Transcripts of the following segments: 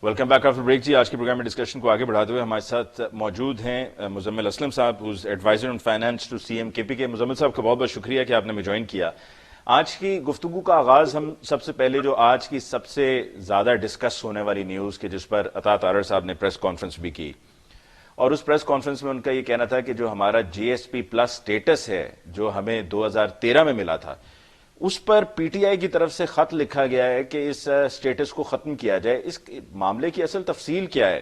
Welcome back after break جی. آج کے programme میں ڈسکشن کو آگے بڑھاتے ہوئے ہمارے ساتھ موجود ہیں مزمل اسلم صاحب, who's adviser on finance to C M K P کے. مزمل صاحب کا بہت بہت شکریہ کہ آپ نے ہمیں جوائن کیا. آج کی گفتگو کا آغاز ہم سب سے پہلے جو آج کی سب سے زیادہ ڈسکس ہونے والی نیوز کے جس پر عطا تارڑ صاحب نے پریس کانفرنس بھی کی, اور اس پریس کانفرنس میں ان کا یہ کہنا تھا کہ جو ہمارا جی ایس پی پلس سٹیٹس ہے جو ہمیں 2013 میں ملا تھا, اس پر پی ٹی آئی کی طرف سے خط لکھا گیا ہے کہ اس سٹیٹس کو ختم کیا جائے. اس معاملے کی اصل تفصیل کیا ہے؟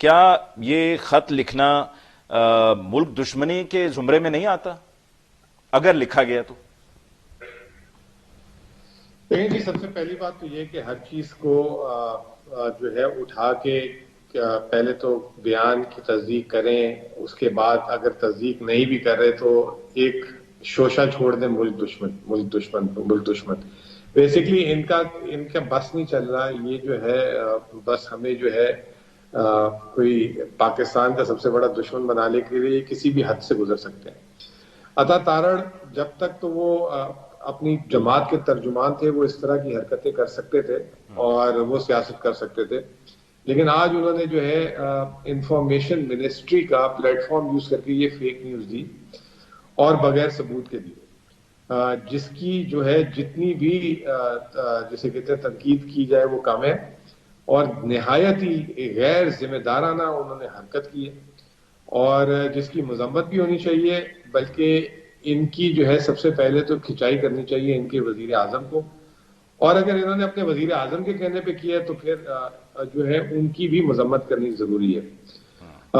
کیا یہ خط لکھنا ملک دشمنی کے زمرے میں نہیں آتا اگر لکھا گیا تو؟ دیکھیں جی, سب سے پہلی بات تو یہ کہ ہر چیز کو جو ہے اٹھا کے پہلے تو بیان کی تصدیق کریں, اس کے بعد اگر تصدیق نہیں بھی کر رہے تو ایک شوشہ چھوڑ دیں ملک دشمن. بیسیکلی ان کا بس نہیں چل رہا. یہ جو ہے بس ہمیں جو ہے کوئی پاکستان کا سب سے بڑا دشمن بنانے کے لیے کسی بھی حد سے گزر سکتے ہیں. عطا تارڑ جب تک تو وہ اپنی جماعت کے ترجمان تھے, وہ اس طرح کی حرکتیں کر سکتے تھے اور وہ سیاست کر سکتے تھے, لیکن آج انہوں نے جو ہے انفارمیشن منسٹری کا پلیٹ فارم یوز کر کے یہ فیک نیوز دی اور بغیر ثبوت کے دی, جس کی جو ہے جتنی بھی جسے کہتے ہیں تنقید کی جائے وہ کم ہے, اور نہایت ہی غیر ذمہ دارانہ انہوں نے حرکت کی ہے, اور جس کی مذمت بھی ہونی چاہیے. بلکہ ان کی جو ہے سب سے پہلے تو کھچائی کرنی چاہیے ان کے وزیر اعظم کو, اور اگر انہوں نے اپنے وزیر اعظم کے کہنے پہ کیا ہے تو پھر جو ہے ان کی بھی مذمت کرنی ضروری ہے.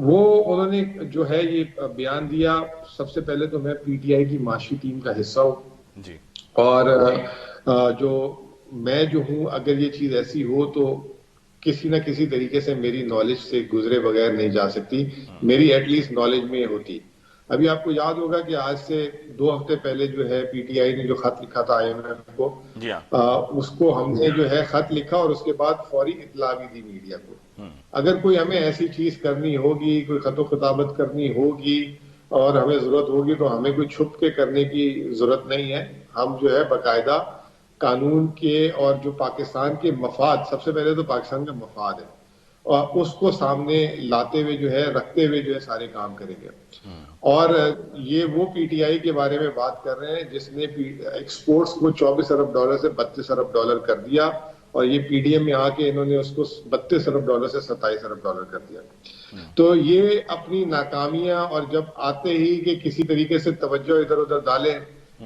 وہ انہوں نے جو ہے یہ بیان دیا. سب سے پہلے تو میں پی ٹی آئی کی معاشی ٹیم کا حصہ ہوں جی, اور جو میں جو ہوں, اگر یہ چیز ایسی ہو تو کسی نہ کسی طریقے سے میری نالج سے گزرے بغیر نہیں جا سکتی, میری ایٹ لیسٹ نالج میں ہوتی. ابھی آپ کو یاد ہوگا کہ آج سے 2 ہفتے پہلے جو ہے پی ٹی آئی نے جو خط لکھا تھا آئی ایم ایف کو, جی ہاں, اس کو ہم نے جو ہے خط لکھا اور اس کے بعد فوری اطلاع بھی دی میڈیا کو. اگر کوئی ہمیں ایسی چیز کرنی ہوگی, کوئی خط و خطابت کرنی ہوگی اور ہمیں ضرورت ہوگی تو ہمیں کوئی چھپ کے کرنے کی ضرورت نہیں ہے. ہم جو ہے باقاعدہ قانون کے اور جو پاکستان کے مفاد, سب سے پہلے تو پاکستان کا مفاد ہے, اور اس کو سامنے لاتے ہوئے جو ہے رکھتے ہوئے جو ہے سارے کام کریں گے. اور یہ وہ پی ٹی آئی کے بارے میں بات کر رہے ہیں جس نے ایکسپورٹس کو $24 ارب سے $32 ارب کر دیا, اور یہ پی ڈی ایم میں آ کے انہوں نے اس کو $32 ارب سے $27 ارب کر دیا. تو یہ اپنی ناکامیاں, اور جب آتے ہی کہ کسی طریقے سے توجہ ادھر ادھر ڈالیں,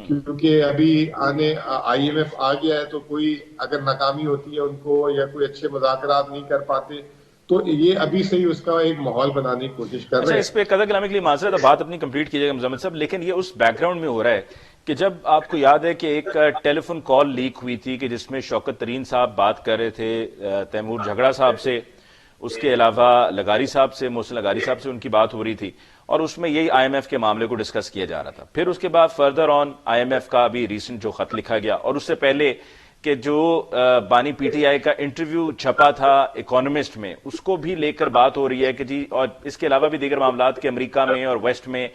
کیونکہ ابھی آئی ایم ایف آ گیا ہے تو کوئی اگر ناکامی ہوتی ہے ان کو یا کوئی اچھے مذاکرات نہیں کر پاتے تو یہ ابھی سے ہی اس کا ایک ماحول بنانے کی کوشش کر اچھا رہے اس ہیں. پہ قدر کلامی کے لیے معذرت, بات اپنی کمپلیٹ کیجیے گا مزمل صاحب, لیکن یہ اس بیک گراؤنڈ میں ہو رہا ہے کہ جب آپ کو یاد ہے کہ ایک ٹیلی فون کال لیک ہوئی تھی کہ جس میں شوکت ترین صاحب بات کر رہے تھے تیمور جھگڑا صاحب سے, اس کے علاوہ لغاری صاحب سے, محسن لغاری صاحب سے ان کی بات ہو رہی تھی, اور اس میں یہی آئی ایم ایف کے معاملے کو ڈسکس کیا جا رہا تھا. پھر اس کے بعد further on I M F کا ابھی ریسنٹ جو خط لکھا گیا, اور اس سے پہلے کہ جو بانی پی ٹی آئی کا انٹرویو چھپا تھا اکانومسٹ میں, اس کو بھی لے کر بات ہو رہی ہے کہ جی, اور اس کے علاوہ بھی دیگر معاملات کے امریکہ میں اور ویسٹ میں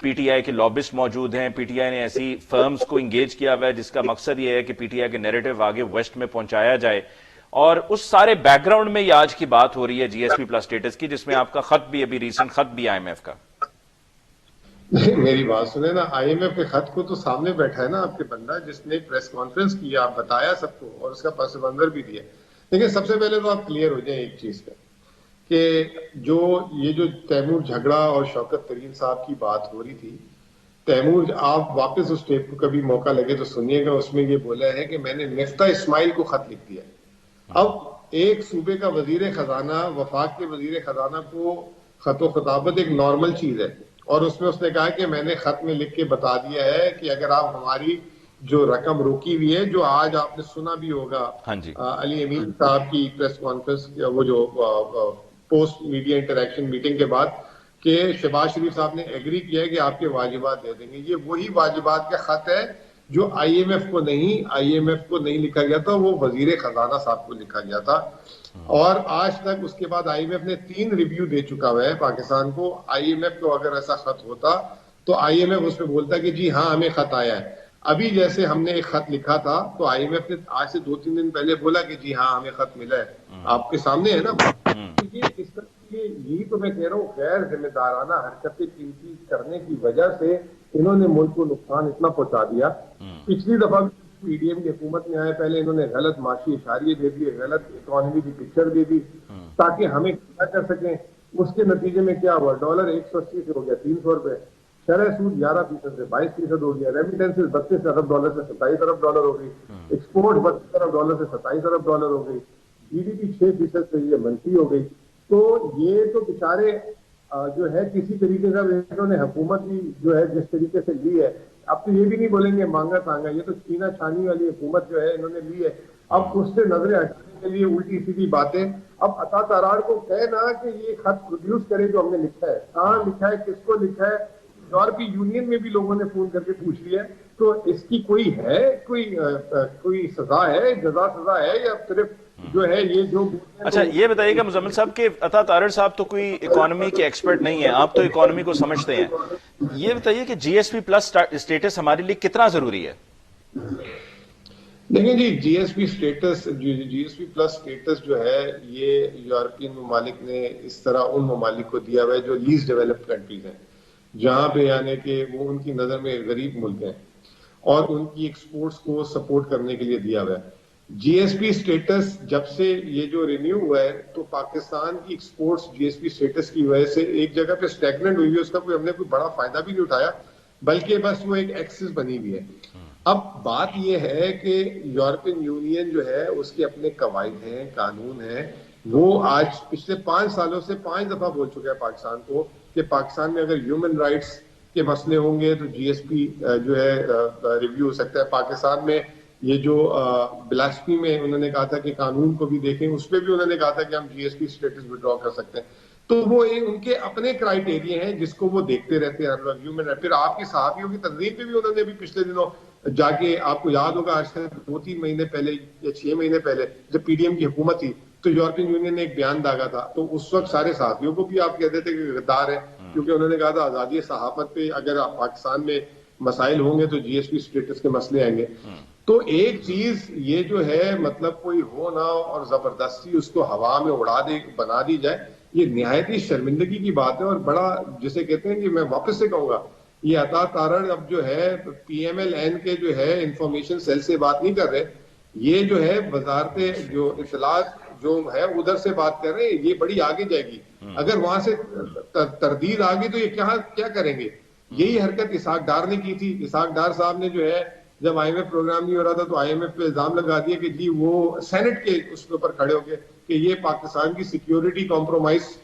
پی ٹی آئی کے لابسٹ موجود ہیں. پی ٹی آئی نے ایسی فرمز کو انگیج کیا ہوا ہے جس کا مقصد یہ ہے کہ پی ٹی آئی کے نیریٹو آگے ویسٹ میں پہنچایا جائے, اور اس سارے بیک گراؤنڈ میں یہ آج کی بات ہو رہی ہے جی ایس پی پلس سٹیٹس کی, جس میں آپ کا خط بھی ابھی ریسنٹ خط بھی آئی ایم ایف کا. میری بات سنیں نا, آئی ایم ایف کے خط کو تو سامنے بیٹھا ہے نا آپ کے بندہ جس نے پریس کانفرنس کی, آپ بتایا سب کو اور اس کا پس منظر بھی دیا. لیکن سب سے پہلے تو آپ کلیئر ہو جائیں ایک چیز پہ کہ یہ جو تیمور جھگڑا اور شوکت ترین صاحب کی بات ہو رہی تھی, تیمور, آپ واپس اس ٹیپ کو کبھی موقع لگے تو سنیے گا, اس میں یہ بولا ہے کہ میں نے مفتہ اسماعیل کو خط لکھ دیا. اب ایک صوبے کا وزیر خزانہ, وفاق کے وزیر خزانہ کو خط و خطابت ایک نارمل چیز ہے, اور اس میں اس نے کہا کہ میں نے خط میں لکھ کے بتا دیا ہے کہ اگر آپ ہماری جو رقم روکی ہوئی ہے, جو آج آپ نے سنا بھی ہوگا ہاں جی, علی امین صاحب کی پریس کانفرنس, وہ جو پوسٹ میڈیا انٹریکشن میٹنگ کے بعد, کہ شہباز شریف صاحب نے ایگری کیا ہے کہ آپ کے واجبات دے دیں گے. یہ وہی واجبات کا خط ہے جو آئی ایم ایف کو نہیں لکھا گیا تھا, وہ وزیر خزانہ صاحب کو لکھا گیا تھا. اور آج تک اس کے بعد آئی ایم ایف نے 3 ریویو دے چکا ہوا ہے پاکستان کو. آئی ایم ایف کو اگر ایسا خط ہوتا تو آئی ایم ایف اس پہ بولتا کہ جی ہاں ہمیں خط آیا ہے. ابھی جیسے ہم نے ایک خط لکھا تھا تو آئی ایم ایف نے آج سے 2-3 دن پہلے بولا کہ جی ہاں ہمیں خط ملا ہے، آپ کے سامنے ہے نا. یہ اس طرح کی، یہی تو میں کہہ رہا ہوں، غیر ذمہ دارانہ حرکتیں قیمتی کرنے کی وجہ سے انہوں نے ملک کو نقصان اتنا پہنچا دیا. پچھلی دفعہ پی ڈی ایم کی حکومت میں آئے پہلے انہوں نے غلط معاشی اشاریے دے دیے، غلط اکانومی کی پکچر دے دی تاکہ ہمیں کیا کر سکیں. اس کے نتیجے میں کیا ہوا، ڈالر 180 سے ہو گیا 300 روپے، شرح سود 11% سے 22% ہو گیا، ریمیٹنسز 32 ارب ڈالر سے 27 ارب ڈالر ہو گئی، ایکسپورٹ 32 ارب ڈالر سے 27 ارب ڈالر ہو گئی، جی ڈی پی 6% سے یہ منفی ہو گئی. تو یہ تو بیچارے جو ہے کسی طریقے کا انہوں نے حکومت بھی جو ہے جس طریقے سے لی ہے، اب تو یہ بھی نہیں بولیں گے مانگا تانگا، یہ تو چینا چھانی والی حکومت جو ہے انہوں نے لی ہے. اب اس سے نظریں ہٹانے کے لیے الٹی سیدھی باتیں. اب عطا تارڑ کو کہنا کہ یہ خط پروڈیوس کرے جو ہم نے لکھا ہے، کہاں لکھا ہے، کس کو لکھا ہے. یورپی یونین میں بھی لوگوں نے فون کر کے پوچھ لیا. تو اس کی کوئی ہے، کوئی سزا ہے، جزا سزا ہے، یا صرف جو ہے یہ جو. اچھا یہ بتائیے گا مزمل صاحب کہ عطا تارڑ صاحب تو کوئی اکانومی کے ایکسپرٹ نہیں ہیں، آپ تو اکانومی کو سمجھتے ہیں، یہ بتائیے کہ جی ایس پی پلس اسٹیٹس ہمارے لیے کتنا ضروری ہے؟ دیکھیں جی، جی ایس پی پلس اسٹیٹس جو ہے یہ یورپین ممالک نے اس طرح ان ممالک کو دیا ہوا ہے جو لیسٹ ڈیولپڈ کنٹریز ہیں، جہاں پہ یعنی کہ وہ ان کی نظر میں غریب ملک ہیں اور ان کی ایکسپورٹس کو سپورٹ کرنے کے لیے دیا ہوا ہے. جی ایس پی اسٹیٹس جب سے یہ جو رینیو ہوا ہے تو پاکستان کی ایکسپورٹس جی ایس پی اسٹیٹس کی وجہ سے ایک جگہ پہ اسٹیگننٹ ہوئی ہے، اس کا ہم نے کوئی بڑا فائدہ بھی نہیں اٹھایا، بلکہ بس وہ ایک ایکسس بنی ہوئی ہے. اب بات یہ ہے کہ یورپین یونین جو ہے اس کے اپنے قواعد ہیں، قانون ہیں. وہ آج پچھلے 5 سالوں سے 5 دفعہ بول چکا ہے پاکستان کو کہ پاکستان میں اگر ہیومن رائٹس کے مسئلے ہوں گے تو جی ایس پی جو ہے ریویو ہو سکتا ہے. پاکستان میں یہ جو بلاسفی میں انہوں نے کہا تھا کہ قانون کو بھی دیکھیں، اس پہ بھی انہوں نے کہا تھا کہ ہم جی ایس پی اسٹیٹس وڈرا کر سکتے ہیں. تو وہ ان کے اپنے کرائٹیریا ہیں جس کو وہ دیکھتے رہتے ہیں ہیومن. پھر آپ کی صحافیوں کی تنظیم پہ بھی انہوں نے بھی پچھلے دنوں جا کے، آپ کو یاد ہوگا آج سے 2-3 مہینے پہلے یا 6 مہینے پہلے جب پی ڈی ایم کی حکومت تھی تو یورپین یونین نے ایک بیان داغا تھا. تو اس وقت سارے صحافیوں کو بھی آپ کہتے تھے کہ غدار ہے، کیونکہ انہوں نے کہا تھا آزادی صحافت پہ اگر پاکستان میں مسائل ہوں گے تو جی ایس پی اسٹیٹس کے مسئلے آئیں گے. تو ایک چیز یہ جو ہے مطلب کوئی ہو نہ اور زبردستی اس کو ہوا میں بنا دی جائے، یہ نہایت ہی شرمندگی کی بات ہے. اور بڑا جسے کہتے ہیں کہ میں واپس سے کہوں گا، یہ عطا تارڑ اب جو ہے پی ایم ایل این کے جو ہے انفارمیشن سیل سے بات نہیں کر رہے، یہ جو ہے وزارت جو اطلاعات جو ہے ادھر سے بات کر رہے ہیں. یہ بڑی آگے جائے گی، اگر وہاں سے تردید آ گئی تو یہ کیا کریں گے. یہی حرکت اسحاق ڈار نے کی تھی. اسحاق ڈار صاحب نے جو ہے جب آئی ایم ایف پروگرام نہیں ہو رہا تھا تو آئی ایم ایف پہ الزام لگا دیا کہ جی وہ سینٹ کے اس کے اوپر کھڑے ہو گئے کہ یہ پاکستان کی سیکیورٹی کمپرومائز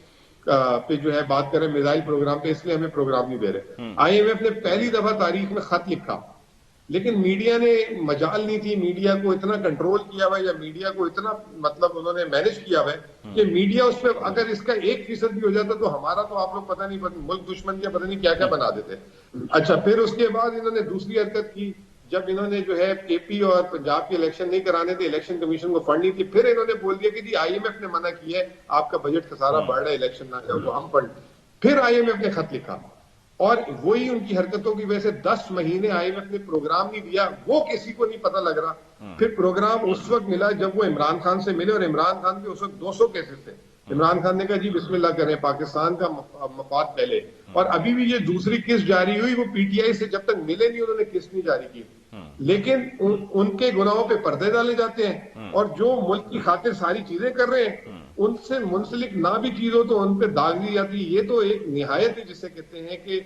پہ جو ہے بات کریں میزائل پروگرام پہ، اس لیے ہمیں پروگرام نہیں دے رہے. آئی ایم ایف نے پہلی دفعہ تاریخ میں خط لکھا، لیکن میڈیا نے مجال نہیں تھی، میڈیا کو اتنا کنٹرول کیا ہوا ہے یا میڈیا کو اتنا مطلب انہوں نے مینج کیا ہوا ہے کہ میڈیا اس پہ اگر اس کا 1% بھی ہو جاتا تو ہمارا تو آپ لوگ پتہ نہیں ملک دشمن کیا پتہ نہیں کیا کیا بنا دیتے. اچھا پھر اس کے بعد انہوں نے دوسری حرکت کی، جب انہوں نے جو ہے کے پی اور پنجاب کے الیکشن نہیں کرانے تھے، الیکشن کمیشن کو فنڈ نہیں تھی، پھر انہوں نے بول دیا کہ جی آئی ایم ایف نے منع کیا ہے، آپ کا بجٹ کا سارا بڑھ رہا ہے، الیکشن نہ جاؤ تو ہم فنڈ. پھر آئی ایم ایف نے خط لکھا اور وہی ان کی حرکتوں کی وجہ سے 10 مہینے آئی ایم ایف نے پروگرام نہیں دیا. وہ کسی کو نہیں پتہ لگ رہا. پھر پروگرام اس وقت ملا جب وہ عمران خان سے ملے، اور عمران خان کے اس وقت 200 کیسز تھے. عمران خان نے کہا جی بسم اللہ کریں، پاکستان کا مفاد پہلے. اور ابھی بھی یہ دوسری قسط جاری ہوئی، وہ پی ٹی آئی سے جب تک ملے نہیں انہوں نے قسط نہیں جاری کی. لیکن ان کے گناہوں پہ پردے ڈالے جاتے ہیں، اور جو ملک کی خاطر ساری چیزیں کر رہے ہیں ان سے منسلک نہ بھی چیز ہو تو ان پہ داغ دی جاتی ہے. یہ تو ایک نہایت ہے جسے کہتے ہیں کہ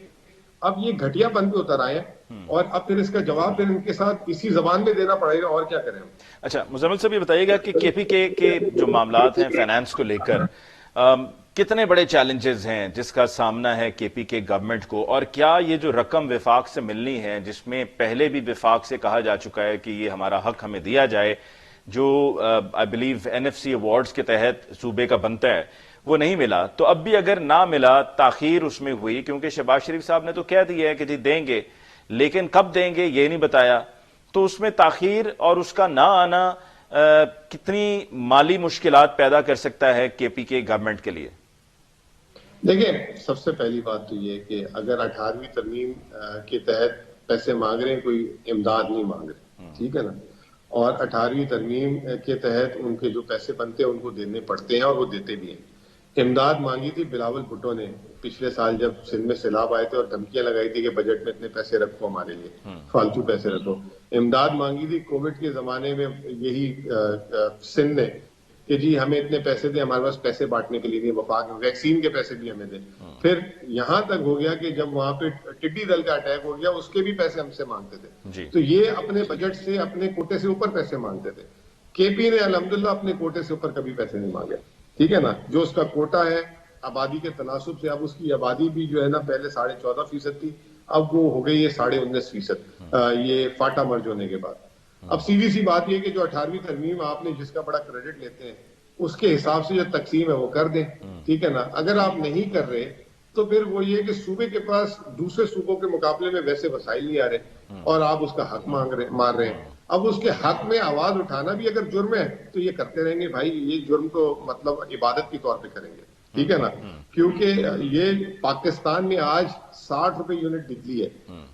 اب یہ گھٹیا پن پہ اتر آئے ہیں، اور اب پھر اس کا جواب پھر ان کے ساتھ اسی زبان میں دینا پڑے گا، اور کیا کریں ہم. اچھا مزمل صاحب یہ بتائیے گا کہ کے پی کے جو معاملات ہیں فائنانس کو لے کر کتنے بڑے چیلنجز ہیں جس کا سامنا ہے کے پی کے گورنمنٹ کو، اور کیا یہ جو رقم وفاق سے ملنی ہے جس میں پہلے بھی وفاق سے کہا جا چکا ہے کہ یہ ہمارا حق ہمیں دیا جائے، جو I believe N F C awards کے تحت صوبے کا بنتا ہے، وہ نہیں ملا، تو اب بھی اگر نہ ملا، تاخیر اس میں ہوئی، کیونکہ شہباز شریف صاحب نے تو کہہ دیا ہے کہ جی دیں گے، لیکن کب دیں گے یہ نہیں بتایا، تو اس میں تاخیر اور اس کا نہ آنا کتنی مالی مشکلات پیدا کر سکتا ہے کے پی کے گورنمنٹ کے لیے؟ دیکھیں سب سے پہلی بات تو یہ کہ اگر 18ویں ترمیم کے تحت پیسے مانگ رہے ہیں، کوئی امداد نہیں مانگ رہے، ٹھیک ہے نا. اور 18ویں ترمیم کے تحت ان کے جو پیسے بنتے ہیں ان کو دینے پڑتے ہیں، اور وہ دیتے بھی ہیں. امداد مانگی تھی بلاول بھٹو نے پچھلے سال جب سندھ میں سیلاب آئے تھے، اور دھمکیاں لگائی تھی کہ بجٹ میں اتنے پیسے رکھو ہمارے لیے، فالتو پیسے رکھو. امداد مانگی تھی کووڈ کے زمانے میں یہی سندھ نے کہ جی ہمیں اتنے پیسے دیں، ہمارے پاس پیسے بانٹنے کے لیے نہیں، وفاق میں ویکسین کے پیسے بھی ہمیں دیں. پھر یہاں تک ہو گیا کہ جب وہاں پہ ٹڈی دل کا اٹیک ہو گیا، اس کے بھی پیسے ہم سے مانگتے تھے. تو یہ اپنے بجٹ سے اپنے کوٹے سے اوپر پیسے مانگتے تھے. کے پی نے الحمدللہ اپنے کوٹے سے اوپر کبھی پیسے نہیں مانگے، ٹھیک ہے نا. جو اس کا کوٹا ہے آبادی کے تناسب سے، اب اس کی آبادی بھی جو ہے نا پہلے 14.5% تھی، اب وہ ہو گئی ہے 19.5%، یہ فاٹا مرج ہونے کے بعد. اب سیدھی سی بات یہ کہ جو 18ویں ترمیم آپ نے جس کا بڑا کریڈٹ لیتے ہیں، اس کے حساب سے جو تقسیم ہے وہ کر دیں، ٹھیک ہے نا. اگر آپ نہیں کر رہے تو پھر وہ یہ کہ صوبے کے پاس دوسرے صوبوں کے مقابلے میں ویسے وسائل نہیں آ رہے، اور آپ اس کا حق مار رہے ہیں. اب اس کے حق میں آواز اٹھانا بھی اگر جرم ہے تو یہ کرتے رہیں گے بھائی، یہ جرم تو مطلب عبادت کے طور پہ کریں گے، ٹھیک ہے نا. کیونکہ یہ پاکستان میں آج 60 روپے یونٹ بجلی ہے،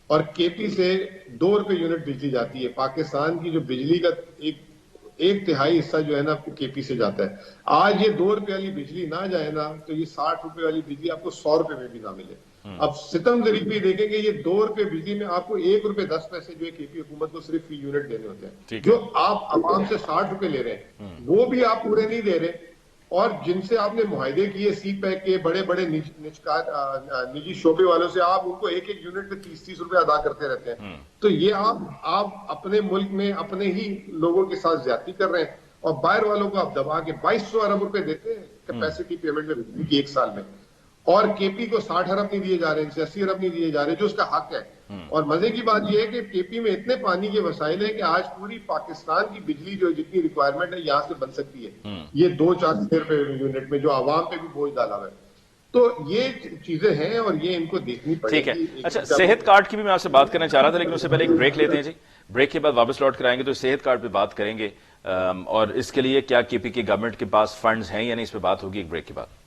اور کے پی سے 2 روپے یونٹ بجلی جاتی ہے. پاکستان کی جو بجلی کا ایک تہائی حصہ جو ہے نا کے پی سے جاتا ہے. آج یہ 2 روپے والی بجلی نہ جائے نا تو یہ 60 روپے والی بجلی آپ کو 100 روپے میں بھی نہ ملے. اب ستم ذریعے بھی دیکھیں گے، یہ 2 روپے بجلی میں آپ کو 1 روپے 10 پیسے جو ہے کے پی حکومت کو صرف فی یونٹ دینے ہوتے ہیں. جو آپ عوام سے 60 روپے لے رہے ہیں وہ بھی آپ پورے نہیں دے رہے. اور جن سے آپ نے معاہدے کیے سی پیک کے بڑے بڑے نجی شعبے والوں سے، آپ ان کو ایک یونٹ پہ 30 روپے ادا کرتے رہتے ہیں. تو یہ آپ اپنے ملک میں اپنے ہی لوگوں کے ساتھ زیادتی کر رہے ہیں، اور باہر والوں کو آپ دبا کے 2200 ارب روپے دیتے ہیں کیپیسٹی پیمنٹ میں بجلی کی ایک سال میں، اور کے پی کو 60 ارب نہیں دیے جا رہے، ان سے 80 ارب نہیں دیے جا رہے جو اس کا حق ہے. اور مزے کی بات یہ ہے کہ کے پی میں اتنے پانی کے وسائل ہیں کہ آج پوری پاکستان کی بجلی جو جتنی ریکوائرمنٹ ہے یہاں سے بن سکتی ہے، یہ 2-4 روپے یونٹ میں، جو عوام پہ بھی بوجھ ڈالا ہوا ہے. تو یہ چیزیں ہیں اور یہ ان کو دیکھنی پڑے گی. ٹھیک ہے. اچھا، صحت کارڈ کی بھی میں آپ سے بات کرنا چاہ رہا تھا، لیکن اس سے پہلے ایک بریک لیتے ہیں جی. بریک کے بعد واپس لوٹ کر آئیں گے تو صحت کارڈ پہ بات کریں گے، اور اس کے لیے کیا کے پی کی گورنمنٹ کے پاس فنڈز ہیں یا نہیں، اس پہ بات ہوگی ایک بریک کے بعد.